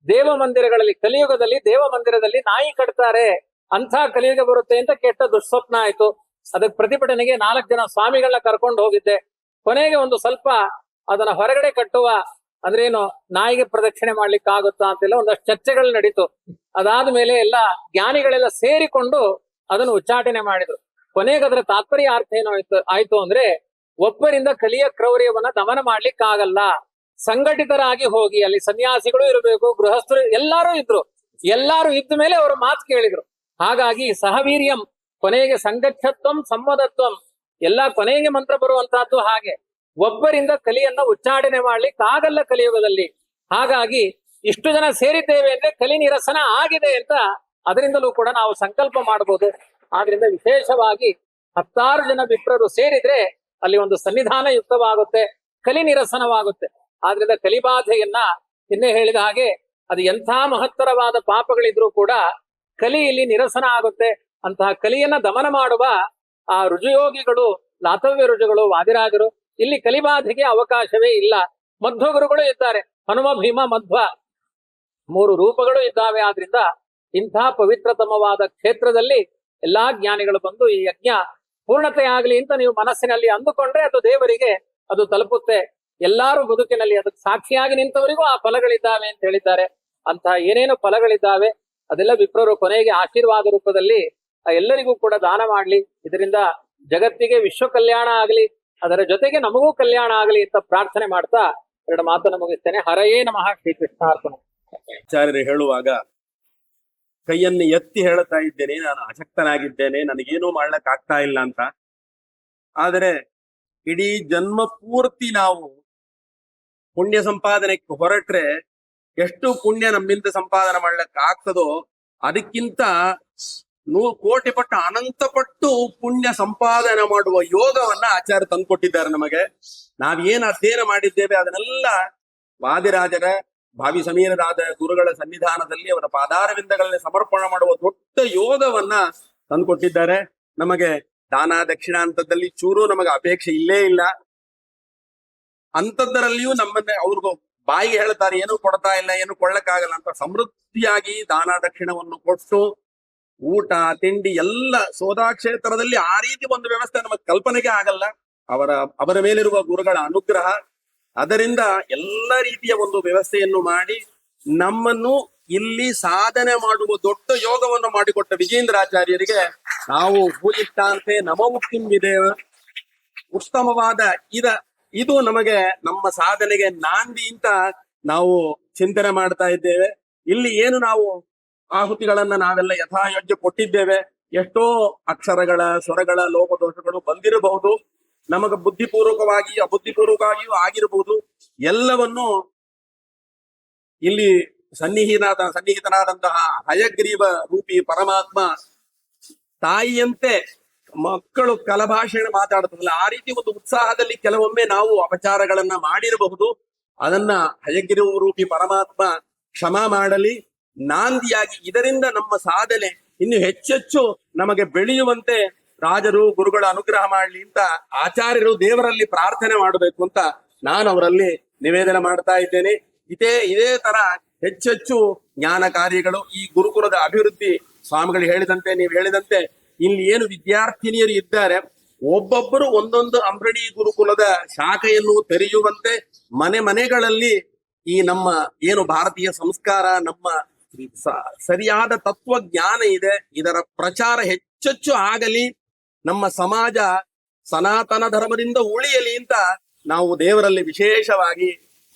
ದೇವ ಮಂದಿರಗಳಲ್ಲಿ, ಕಲಿಯುಗದಲ್ಲಿ ದೇವ ಮಂದಿರದಲ್ಲಿ ನಾಯಿ ಕಟ್ತಾರೆ, ಅಂಥ ಕಲಿಯುಗ ಬರುತ್ತೆ ಅಂತ ಕೆಟ್ಟ ದುಸ್ವಪ್ನ ಆಯ್ತು. ಅದಕ್ಕೆ ಪ್ರತಿಭಟನೆಗೆ 4 ಜನ ಸ್ವಾಮಿಗಳನ್ನ ಕರ್ಕೊಂಡು ಹೋಗಿದ್ದೆ. ಕೊನೆಗೆ ಒಂದು ಸ್ವಲ್ಪ ಅದನ್ನ ಹೊರಗಡೆ ಕಟ್ಟುವ ಅಂದ್ರೇನು, ನಾಯಿಗೆ ಪ್ರದಕ್ಷಿಣೆ ಮಾಡ್ಲಿಕ್ಕೆ ಆಗುತ್ತಾ ಅಂತೆಲ್ಲ ಒಂದಷ್ಟು ಚರ್ಚೆಗಳು ನಡೀತು. ಅದಾದ ಮೇಲೆ ಎಲ್ಲ ಜ್ಞಾನಿಗಳೆಲ್ಲ ಸೇರಿಕೊಂಡು ಅದನ್ನು ಉಚ್ಚಾಟನೆ ಮಾಡಿದ್ರು. ಕೊನೆಗೆ ಅದರ ತಾತ್ಪರ್ಯ ಅರ್ಥ ಏನೋ ಆಯ್ತು ಅಂದ್ರೆ, ಒಬ್ಬರಿಂದ ಕಲಿಯ ಕ್ರೌರ್ಯವನ್ನ ದಮನ ಮಾಡ್ಲಿಕ್ಕಾಗಲ್ಲ, ಸಂಘಟಿತರಾಗಿ ಹೋಗಿ, ಅಲ್ಲಿ ಸನ್ಯಾಸಿಗಳು ಇರಬೇಕು, ಗೃಹಸ್ಥರು ಎಲ್ಲಾರು ಇದ್ರು, ಎಲ್ಲಾರು ಇದ್ದ ಮೇಲೆ ಅವರು ಮಾತು ಕೇಳಿದ್ರು. ಹಾಗಾಗಿ ಸಹವೀರ್ಯಂ, ಕೊನೆಗೆ ಸಂಗಚ್ಛತ್ವಂ ಸಂವದತ್ವಂ ಎಲ್ಲ ಕೊನೆಗೆ ಮಂತ್ರ ಬರುವಂತಹದ್ದು. ಹಾಗೆ ಒಬ್ಬರಿಂದ ಕಲಿಯನ್ನ ಉಚ್ಚಾಟನೆ ಮಾಡ್ಲಿಕ್ಕೆ ಆಗಲ್ಲ ಕಲಿಯುಗದಲ್ಲಿ. ಹಾಗಾಗಿ ಇಷ್ಟು ಜನ ಸೇರಿದ್ದೇವೆ ಅಂದ್ರೆ ಕಲಿ ನಿರಸನ ಆಗಿದೆ ಅಂತ ಅದರಿಂದಲೂ ಕೂಡ ನಾವು ಸಂಕಲ್ಪ ಮಾಡಬಹುದು. ಆದ್ರಿಂದ ವಿಶೇಷವಾಗಿ 10 ಜನ ವಿಪ್ರರು ಸೇರಿದ್ರೆ ಅಲ್ಲಿ ಒಂದು ಸನ್ನಿಧಾನ ಯುಕ್ತವಾಗುತ್ತೆ, ಕಲಿ ನಿರಸನವಾಗುತ್ತೆ. ಆದ್ರಿಂದ ಕಲಿಬಾಧೆಯನ್ನ ಇನ್ನೇ ಹೇಳಿದ ಹಾಗೆ ಅದು ಎಂಥ ಮಹತ್ತರವಾದ ಪಾಪಗಳಿದ್ರೂ ಕೂಡ ಕಲಿ ಇಲ್ಲಿ ನಿರಸನ ಆಗುತ್ತೆ. ಅಂತಹ ಕಲಿಯನ್ನ ದಮನ ಮಾಡುವ ಆ ರುಜುಯೋಗಿಗಳು, ಲಾತವ್ಯ ರುಜುಗಳು, ವಾದಿರಾಜರು, ಇಲ್ಲಿ ಕಲಿಬಾಧೆಗೆ ಅವಕಾಶವೇ ಇಲ್ಲ. ಮಧ್ವ ಗುರುಗಳು ಇದ್ದಾರೆ, ಹನುಮ ಭೀಮ ಮಧ್ವ 3 ರೂಪಗಳು ಇದ್ದಾವೆ. ಆದ್ರಿಂದ ಇಂಥ ಪವಿತ್ರತಮವಾದ ಕ್ಷೇತ್ರದಲ್ಲಿ ಎಲ್ಲಾ ಜ್ಞಾನಿಗಳು ಬಂದು ಈ ಯಜ್ಞ ಪೂರ್ಣತೆ ಆಗ್ಲಿ ಅಂತ ನೀವು ಮನಸ್ಸಿನಲ್ಲಿ ಅಂದುಕೊಂಡ್ರೆ ಅದು ದೇವರಿಗೆ ಅದು ತಲುಪುತ್ತೆ. ಎಲ್ಲಾರು ಬದುಕಿನಲ್ಲಿ ಅದಕ್ಕೆ ಸಾಕ್ಷಿಯಾಗಿ ನಿಂತವರಿಗೂ ಆ ಫಲಗಳಿದ್ದಾವೆ ಅಂತ ಹೇಳಿದ್ದಾರೆ. ಅಂತಹ ಏನೇನು ಫಲಗಳಿದ್ದಾವೆ ಅದೆಲ್ಲ ವಿಪ್ರರು ಕೊನೆಗೆ ಆಶೀರ್ವಾದ ರೂಪದಲ್ಲಿ ಎಲ್ಲರಿಗೂ ಕೂಡ ದಾನ ಮಾಡ್ಲಿ, ಇದರಿಂದ ಜಗತ್ತಿಗೆ ವಿಶ್ವ ಕಲ್ಯಾಣ ಆಗಲಿ, ಅದರ ಜೊತೆಗೆ ನಮಗೂ ಕಲ್ಯಾಣ ಆಗಲಿ ಅಂತ ಪ್ರಾರ್ಥನೆ ಮಾಡ್ತಾ 2 ಮಾತನ್ನು ಮುಗಿಸ್ತೇನೆ. ಹರಯೇ ನಮಃ. ಶ್ರೀಕೃಷ್ಣಾರ್ಪಣ. ಆಚಾರ್ಯರು ಹೇಳುವಾಗ ಕೈಯನ್ನು ಎತ್ತಿ ಹೇಳ್ತಾ ಇದ್ದೇನೆ, ನಾನು ಅಶಕ್ತನಾಗಿದ್ದೇನೆ, ನನಗೇನೂ ಮಾಡ್ಲಕ್ ಆಗ್ತಾ ಇಲ್ಲ ಅಂತ. ಆದರೆ ಇಡೀ ಜನ್ಮ ಪೂರ್ತಿ ನಾವು ಪುಣ್ಯ ಸಂಪಾದನೆಗೆ ಹೊರಟ್ರೆ ಎಷ್ಟು ಪುಣ್ಯ ನಮ್ಮಿಂದ ಸಂಪಾದನೆ ಮಾಡ್ಲಕ್ ಆಗ್ತದೋ ಅದಕ್ಕಿಂತ 100 ಕೋಟಿ ಪಟ್ಟು ಅನಂತ ಪಟ್ಟು ಪುಣ್ಯ ಸಂಪಾದನೆ ಮಾಡುವ ಯೋಗವನ್ನ ಆಚಾರ್ಯ ತಂದ್ಕೊಟ್ಟಿದ್ದಾರೆ ನಮಗೆ. ನಾವೇನ್ ಅಧ್ಯಯನ ಮಾಡಿದ್ದೇವೆ ಅದನ್ನೆಲ್ಲ ವಾದಿರಾಜರ, ಭಾವಿ ಸಮೀರರಾದ ಗುರುಗಳ ಸನ್ನಿಧಾನದಲ್ಲಿ ಅವರ ಪಾದಾರವಿಂದಗಳಲ್ಲಿ ಸಮರ್ಪಣೆ ಮಾಡುವ ದೊಡ್ಡ ಯೋಗವನ್ನ ತಂದ್ಕೊಟ್ಟಿದ್ದಾರೆ ನಮಗೆ. ದಾನ ದಕ್ಷಿಣ ಅಂತದ್ದಲ್ಲಿ ಚೂರು ನಮಗೆ ಅಪೇಕ್ಷೆ ಇಲ್ಲೇ ಇಲ್ಲ. ಅಂತದ್ದರಲ್ಲಿಯೂ ನಮ್ಮನ್ನೇ ಅವ್ರಿಗೂ ಬಾಯಿಗೆ ಹೇಳ್ತಾರೆ, ಏನು ಕೊಡ್ತಾ ಇಲ್ಲ, ಏನು ಕೊಳ್ಳಕ್ಕಾಗಲ್ಲ ಅಂತ. ಸಮೃದ್ಧಿಯಾಗಿ ದಾನ ದಕ್ಷಿಣವನ್ನು ಕೊಟ್ಟು ಊಟ ತಿಂಡಿ ಎಲ್ಲ ಸೋದಾ ಕ್ಷೇತ್ರದಲ್ಲಿ ಆ ರೀತಿ ಒಂದು ವ್ಯವಸ್ಥೆ ನಮಗೆ ಕಲ್ಪನೆಗೆ ಆಗಲ್ಲ. ಅವರ ಮೇಲಿರುವ ಗುರುಗಳ ಅನುಗ್ರಹ, ಅದರಿಂದ ಎಲ್ಲ ರೀತಿಯ ಒಂದು ವ್ಯವಸ್ಥೆಯನ್ನು ಮಾಡಿ ನಮ್ಮನ್ನು ಇಲ್ಲಿ ಸಾಧನೆ ಮಾಡುವ ದೊಡ್ಡ ಯೋಗವನ್ನು ಮಾಡಿಕೊಟ್ಟ ವಿಜೇಂದ್ರಾಚಾರ್ಯರಿಗೆ ನಾವು ಭೂಯಿಷ್ಟಾಂತೆ ನಮೋಕ್ತಿಂಬಿದೇವ. ಉತ್ತಮವಾದ ಇದು ನಮಗೆ ನಮ್ಮ ಸಾಧನೆಗೆ ನಾಂದಿ ಅಂತ ನಾವು ಚಿಂತನೆ ಮಾಡ್ತಾ ಇದ್ದೇವೆ. ಇಲ್ಲಿ ಏನು ನಾವು ಆಹುತಿಗಳನ್ನ ನಾವೆಲ್ಲ ಯಥಾಯೋಗ್ಯ ಕೊಟ್ಟಿದ್ದೇವೆ. ಎಷ್ಟೋ ಅಕ್ಷರಗಳ ಸ್ವರಗಳ ಲೋಪದೋಷಗಳು ಬಂದಿರಬಹುದು, ನಮಗ ಬುದ್ಧಿಪೂರ್ವಕವಾಗಿ ಅಬುದ್ಧಿಪೂರ್ವಕವಾಗಿಯೂ ಆಗಿರಬಹುದು. ಎಲ್ಲವನ್ನು ಇಲ್ಲಿ ಸನ್ನಿಹಿತನಾದಂತಹ ಹಯಗ್ರೀವ ರೂಪಿ ಪರಮಾತ್ಮ ತಾಯಿಯಂತೆ ಮಕ್ಕಳು ಕಲಭಾಷೆಯನ್ನು ಮಾತಾಡುತ್ತಲ್ಲ, ಆ ರೀತಿ ಒಂದು ಉತ್ಸಾಹದಲ್ಲಿ ಕೆಲವೊಮ್ಮೆ ನಾವು ಅಪಚಾರಗಳನ್ನ ಮಾಡಿರಬಹುದು. ಅದನ್ನ ಹಯಗ್ರೀವ ರೂಪಿ ಪರಮಾತ್ಮ ಕ್ಷಮಾ ಮಾಡಲಿ. ನಾಂದಿಯಾಗಿ ಇದರಿಂದ ನಮ್ಮ ಸಾಧನೆ ಇನ್ನು ಹೆಚ್ಚೆಚ್ಚು ನಮಗೆ ಬೆಳೆಯುವಂತೆ ರಾಜರು ಗುರುಗಳ ಅನುಗ್ರಹ ಮಾಡಲಿ ಅಂತ ಆಚಾರ್ಯರು ದೇವರಲ್ಲಿ ಪ್ರಾರ್ಥನೆ ಮಾಡಬೇಕು ಅಂತ ನಾನು ಅವರಲ್ಲಿ ನಿವೇದನೆ ಮಾಡ್ತಾ ಇದ್ದೇನೆ. ಇದೇ ತರ ಹೆಚ್ಚೆಚ್ಚು ಜ್ಞಾನ ಕಾರ್ಯಗಳು ಈ ಗುರುಕುಲದ ಅಭಿವೃದ್ಧಿ ಸ್ವಾಮಿಗಳು ಹೇಳಿದಂತೆ, ನೀವು ಹೇಳಿದಂತೆ ಇಲ್ಲಿ ಏನು ವಿದ್ಯಾರ್ಥಿನಿಯರು ಇದ್ದಾರೆ, ಒಬ್ಬೊಬ್ಬರು ಒಂದೊಂದು ಅಂಬರಡಿ ಗುರುಕುಲದ ಶಾಖೆಯನ್ನು ತೆರೆಯುವಂತೆ ಮನೆಗಳಲ್ಲಿ ಈ ನಮ್ಮ ಏನು ಭಾರತೀಯ ಸಂಸ್ಕಾರ, ನಮ್ಮ ಸರಿಯಾದ ತತ್ವಜ್ಞಾನ ಇದೆ, ಇದರ ಪ್ರಚಾರ ಹೆಚ್ಚೆಚ್ಚು ಆಗಲಿ, ನಮ್ಮ ಸಮಾಜ ಸನಾತನ ಧರ್ಮದಿಂದ ಉಳಿಯಲಿ ಅಂತ ನಾವು ದೇವರಲ್ಲಿ ವಿಶೇಷವಾಗಿ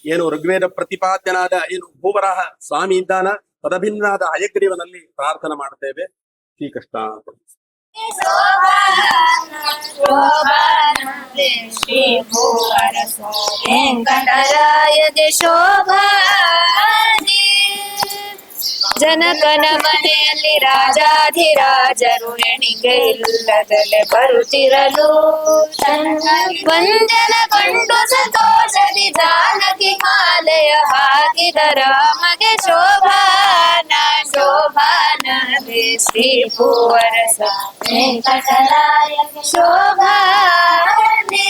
ಏನು ಋಗ್ವೇದ ಪ್ರತಿಪಾದ್ಯನಾದ ಏನು ಭೂವರಾಹ ಸ್ವಾಮಿ ಇದ್ದಾನ ತದಭಿನ್ನಾದ ಹಯಗ್ರೀವನಲ್ಲಿ ಪ್ರಾರ್ಥನೆ ಮಾಡ್ತೇವೆ. ಶ್ರೀಕೃಷ್ಣ. ಜನಕನ ಮನೆಯಲ್ಲಿ ರಾಜಾಧಿರಾಜರು ಎಣಿಕೆ ಇಲ್ಲದಲೆ ಬರುತ್ತಿರಲು ವಂದನ ಕಂಡು ಸಂತೋಷದಿ ಜಾನಕಿ ಮಾಲೆಯ ಹಾಕಿದ ರಾಮಗೆ ಶೋಭಾನ ಶ್ರೀ ಭೂವರಸ ವೆಂಕಟರಾಯ ಶೋಭಾನೆ.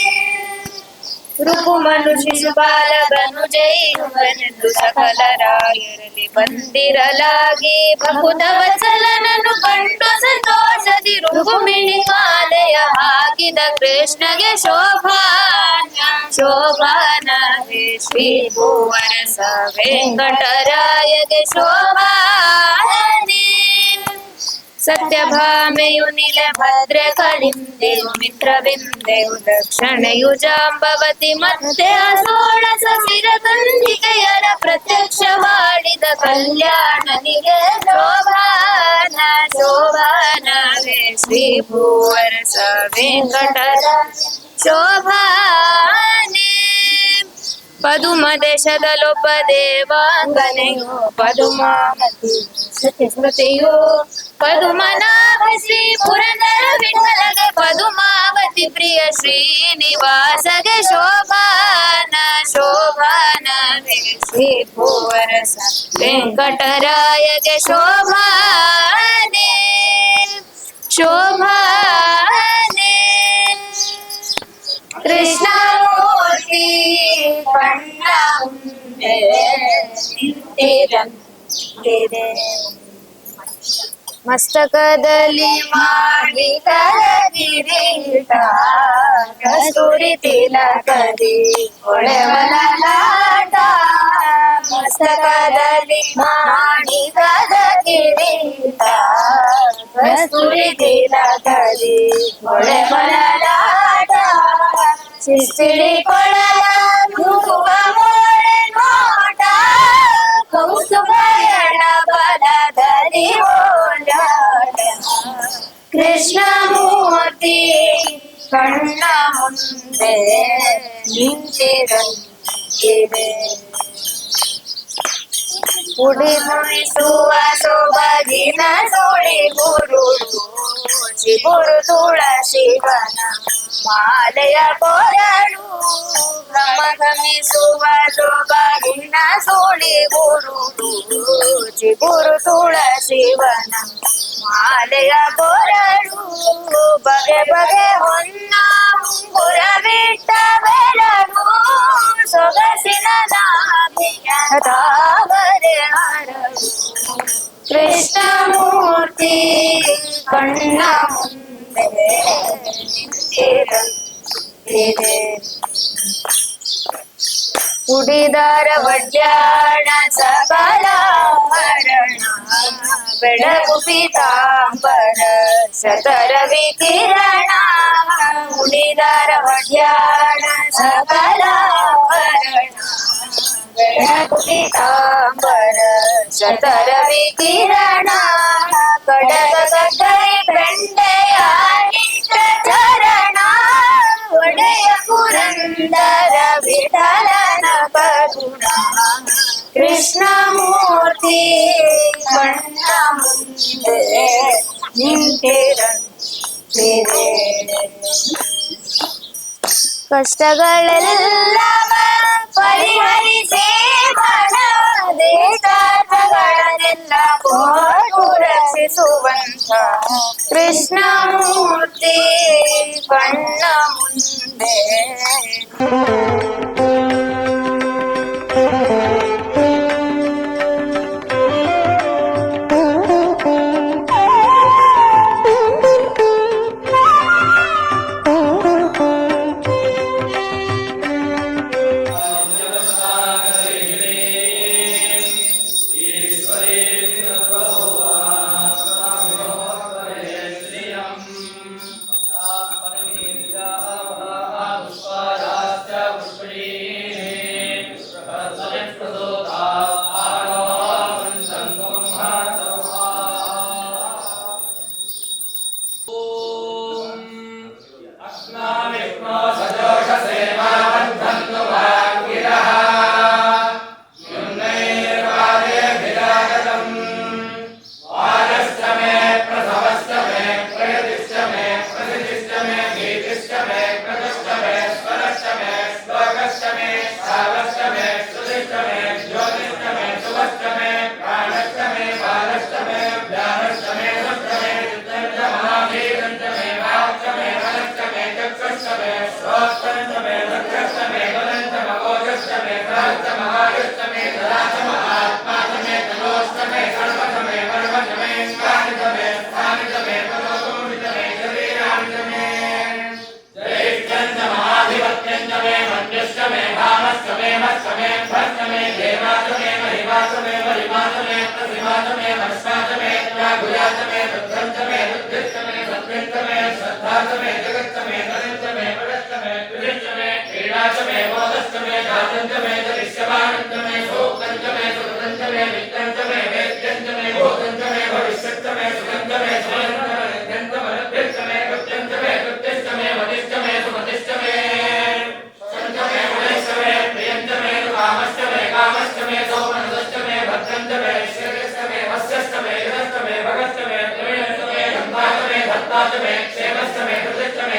ಋಪುಮನು ಶಿಶುಪಾಲಕನು ಜೈವನೆಂದು ಸಕಲರಾಯರಲ್ಲಿ ಬಂದಿರಲಾಗಿ ಬಹುದ ವತ್ಸಲನನ್ನು ಕಂಡು ಸಂತೋಷದಿ ರುಗುಮಿಣಿ ಮಾಲೆಯ ಹಾಕಿದ ಕೃಷ್ಣಗೆ ಶೋಭಾನವೇ ಶ್ರೀ ಭೂವರಸ ವೆಂಕಟರಾಯಗೆ ಶೋಭಾನೆ. ಸತ್ಯಭಾಮೆಯು ನಿಲಭದ್ರೆ ಕಳಿಂದೆಯು ಮಿತ್ರಬಿಂದೆಯು ದಕ್ಷಿಣೆಯು ಜಾಂಬವತಿ ಮತ್ತೆ ಅಸೋಳಸ ಸಿರಗಂಧಿಕೆಯರ ಪ್ರತ್ಯಕ್ಷ ಮಾಡಿದ ಕಲ್ಯಾಣನಿಗೆ ಶೋಭಾನವೇ ಶ್ರೀ ಭೂವರಸ ವೆಂಕಟರ ಶೋಭಾನೆ. ಪದುಮ ದೇಶದಲ್ಲೊಬ್ಬ ದೇವಾಂಗನೆಯು ಪದುಮಾವತಿ ಸ್ಮೃತಿಯು ಪದುಮನಾಭ ಶ್ರೀ ಪುರಂದರ ವಿಠಲಗೆ ಪದುಮಾವತಿ ಪ್ರಿಯ ಶ್ರೀನಿವಾಸಗೆ ಶೋಭಾನವೇ ಶ್ರೀ ಭೂವರಸ ವೆಂಕಟರಾಯಗೆ ಶೋಭಾನೆ. ಕೃಷ್ಣಮೂರ್ತಿ ಕಣ್ಣ ಮುಂದೆ ನಿಂತಿರಂತಿದೆ, ಮಸ್ತಕದಲ್ಲಿ ಮಾಡಿದ ಕಿರೀಟ ಕಸ್ತೂರಿ ತಿಲಕದಿ ಹೊಳೆವಲಲಾಟ. ಮಸ್ತಕದಲ್ಲಿ ಮಾಡಿದ ಕಿರೀಟ ಕಸ್ತೂರಿ ತಿಲಕದಿ ಹೊಳೆವಲಲಾಟ. ಶಿಸ್ತಿಳಿ ಕೊಳಲ ನುಗ್ಗುವ ಮೋಳೆ ನೋಟ ಕೌಸ್ತುಭಯಣ ಬಲದಲ್ಲಿ ಓಡಾಟ. ಕೃಷ್ಣಮೂರ್ತಿ ಕಣ್ಣ ಮುಂದೆ ನಿಂತಿರಂತಿದೆ, ಉಡಿ ಮುಯಿಸುವ ಸೊಬಗಿನ ಸುಳಿ ಗುರುಳು ಚಿಗುರು ತುಳಸಿವನ ಮಾಲೆಯ ಕೊರಳು. ಗಮಗಮಿಸುವ ಸೊಬಗಿನ ಸುಳಿ ಗುರುಳು ಚಿಗುರು ತುಳಸಿವನ ಮಾಲೆಯ ಕೊರಳು. ಬಗೆ ಬಗೆ ಹೊನ್ನ ಉಂಗುರವಿಟ್ಟ ಬೆಳಗು ಸೊಗಸಿನ ನಾಭಿಯ ತಾವರೆ ಹರಳು. ಕೃಷ್ಣಮೂರ್ತಿ ಕಣ್ಣ ಮುಂದೆ ನಿಂತಿರಂತಿದೆ, ಉಡಿದಾರ ವಡ್ಯಾಣ ಸಕಲಾಭರಣ ಬೆಳಗು ಪೀತಾಂಬರ ಸತರ ವಿಕಿರಣ. ಉಡಿದಾರ ವಡ್ಯಾಣ ಸಕಲಾಭರಣ ಬೆಳಕು ಪೀತಾಂಬರ ಶತರವಿ ಕಿರಣ ಕಡಗ ಕೈ ಬೆಂಡೆಯಾಗಿಟ್ಟ ಚರಣ ಒಡೆಯ ಪುರಂದರ ವಿಠಲನ ಕರುಣ ಕೃಷ್ಣ ಮೂರ್ತಿ ಕಣ್ಣ ಮುಂದೆ ನಿಂತಿರಂತಿದೆ ಕಷ್ಟಗಳೆಲ್ಲವ ಪರಿಹರಿಸಿ ಬಣ ದೇಶಾರ್ಥಗಳನ್ನೆಲ್ಲ ಕೊಟ್ಟು ರಕ್ಷಿಸುವಂತ ಕೃಷ್ಣ ಮೂರ್ತಿ ಕಣ್ಣ ಮುಂದೆ ಕ್ಷೇಮಸ್ತಮೇ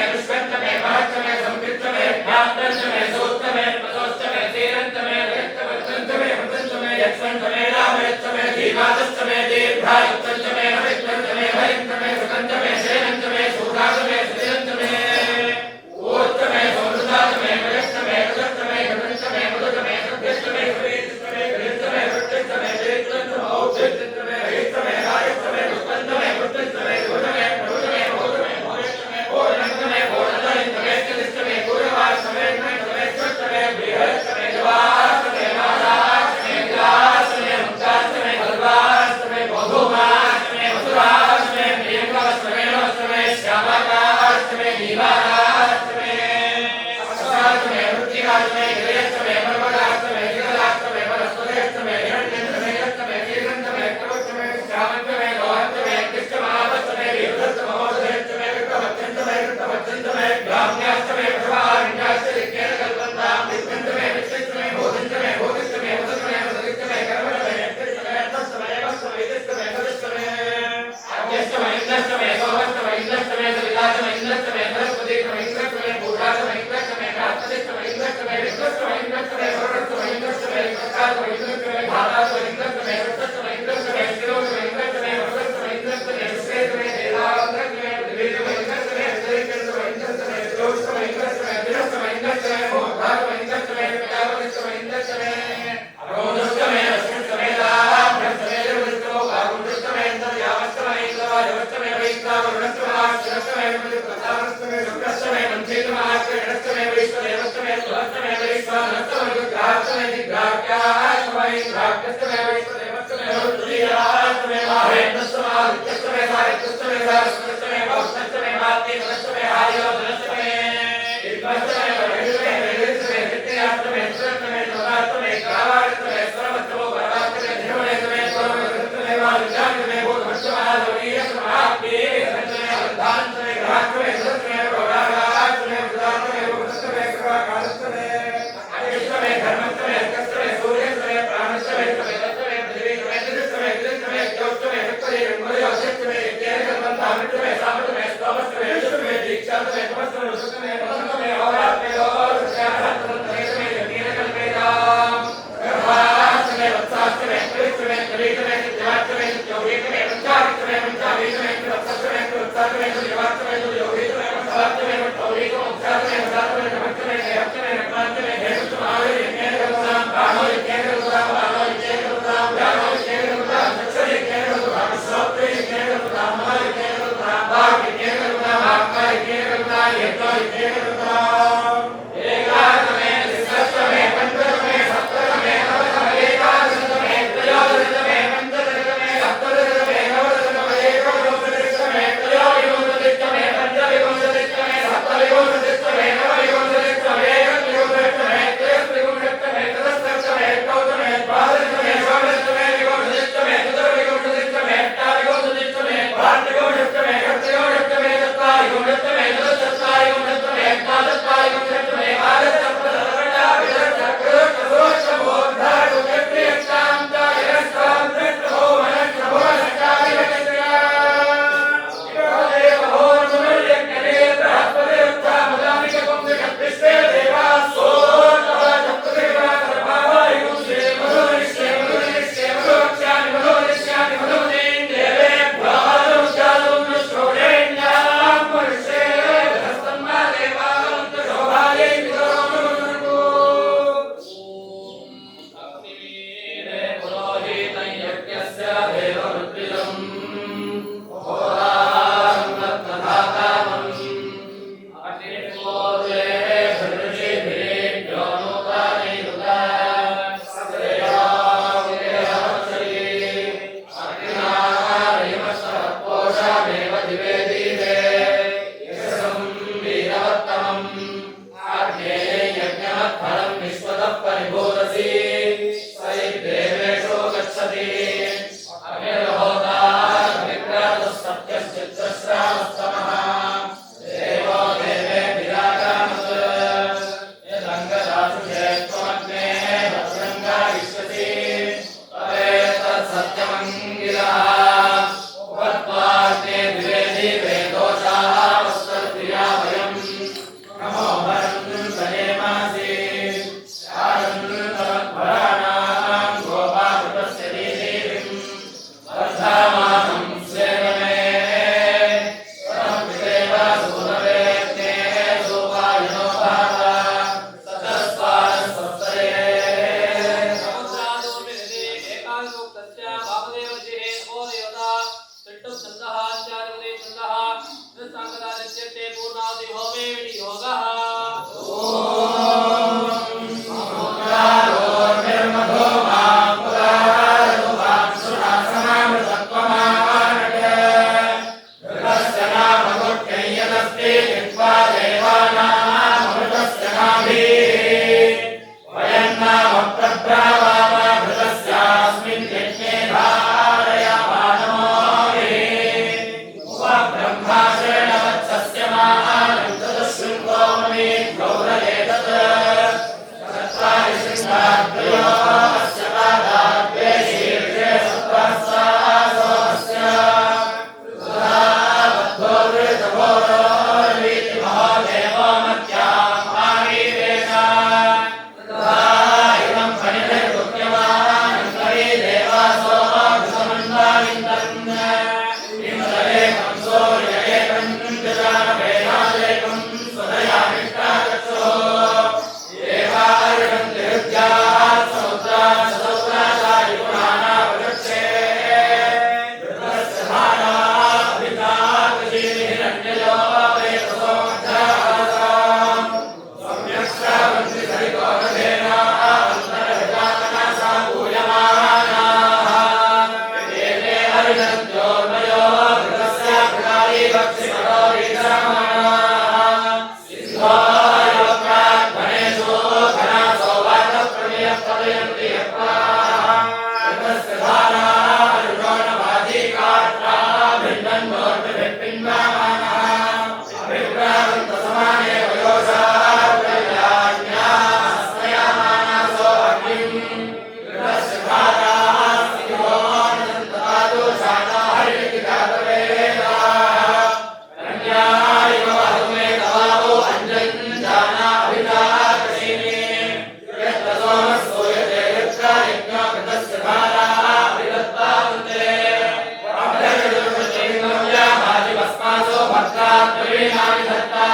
भद्राद्वैनानि दत्ता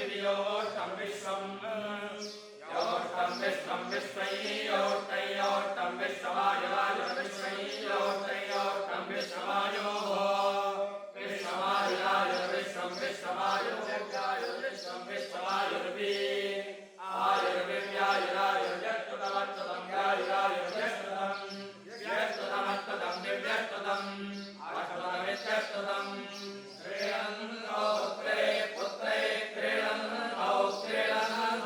दिव्योष्टं विश्वं योष्टं विश्वं विश्वैयोष्टैयोष्टं विश्वमायुरायुर्विश्वैयोष्टैयोष्टं विश्वमायोः विश्वमायुरायुर्विश्वं विश्वमायुर्विश्वं विश्वमायुर्वी आयुर्विव्यायुरायुर्यस्तुतमस्तुतं व्यायुरायुर्यस्तुतं व्यस्तुतमस्तुतं दिव्यस्तुतम् अस्तुतमित्यस्तुतं क्रीडन्तौ पुत्रे पुत्रे क्रीडन्तौ क्रीडन्तौ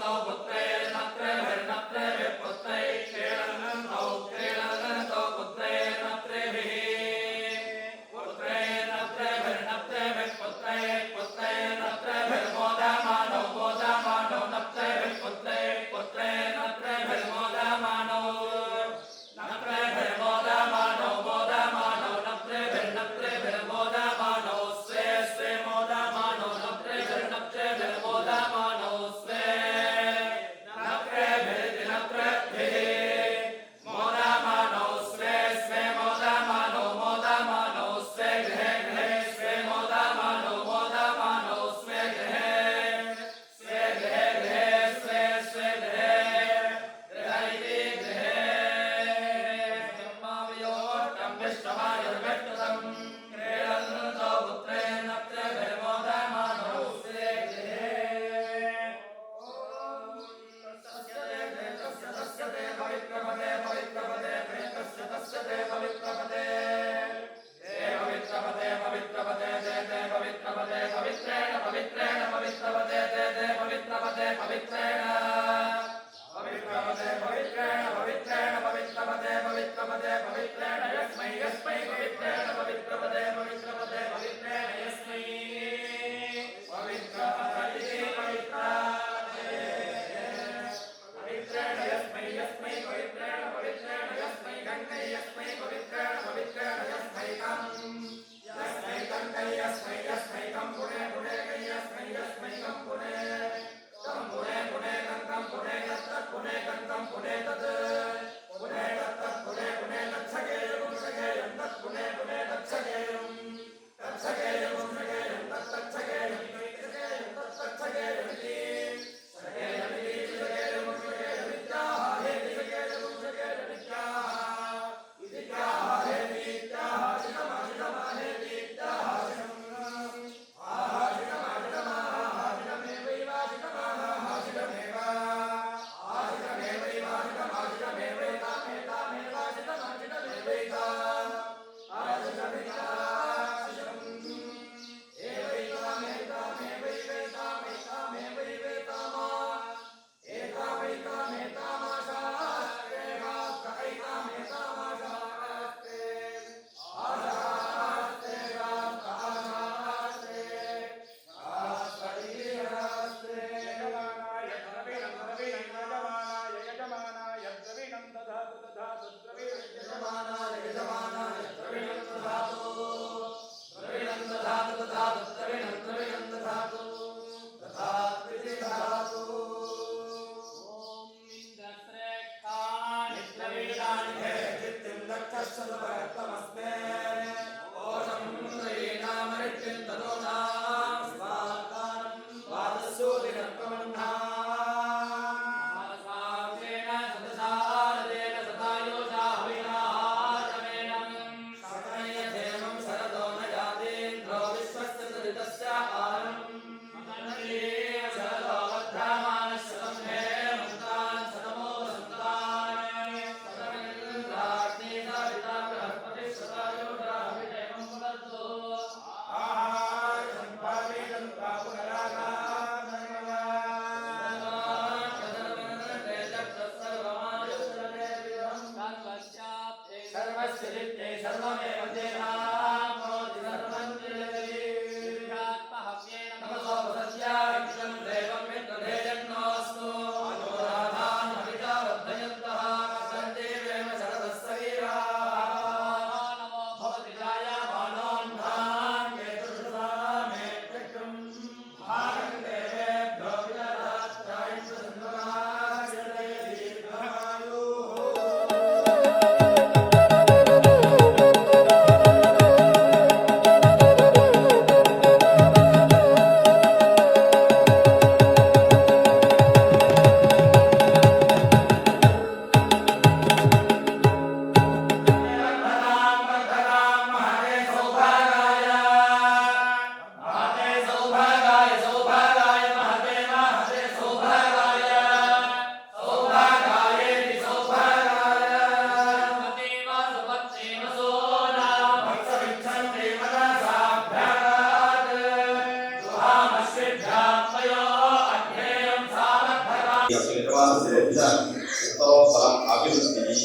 अभिवृद्धि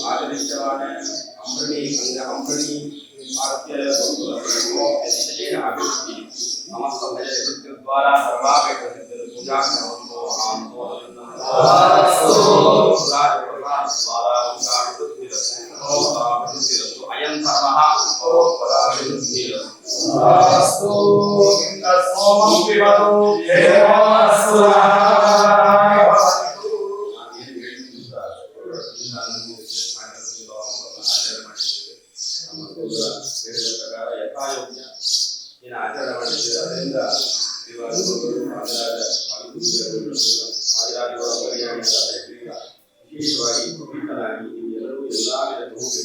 आचरिष्यमाण अंबणी अंग अंबणी भारतीय अभिवृद्धि समस्त द्वारा सर्वापेक्ष पूजा अयं सर्वः सोमं पिबतु ಯಥಾಯೋಗ್ಯ ಏನು ಆಚರಣೆ ಮಾಡಿದ್ದೇವೆ ಅದರಿಂದ ವಿಶೇಷವಾಗಿ ಪೀಠರಾಗಿ ನೀವೆಲ್ಲರೂ ಎಲ್ಲ ವಿಧದ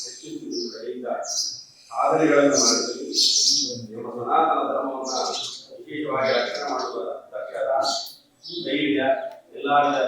ಹೆಚ್ಚು ಕಡೆಯಿಂದ ಸಾಧನೆಗಳನ್ನು ಮಾಡಿದಲ್ಲಿ ನಮ್ಮ ಸನಾತನ ಧರ್ಮವನ್ನು ವಿಶೇಷವಾಗಿ ರಕ್ಷಣೆ ಮಾಡುವ ದಕ್ಷತ ಧೈರ್ಯ ಎಲ್ಲ ವಿಧ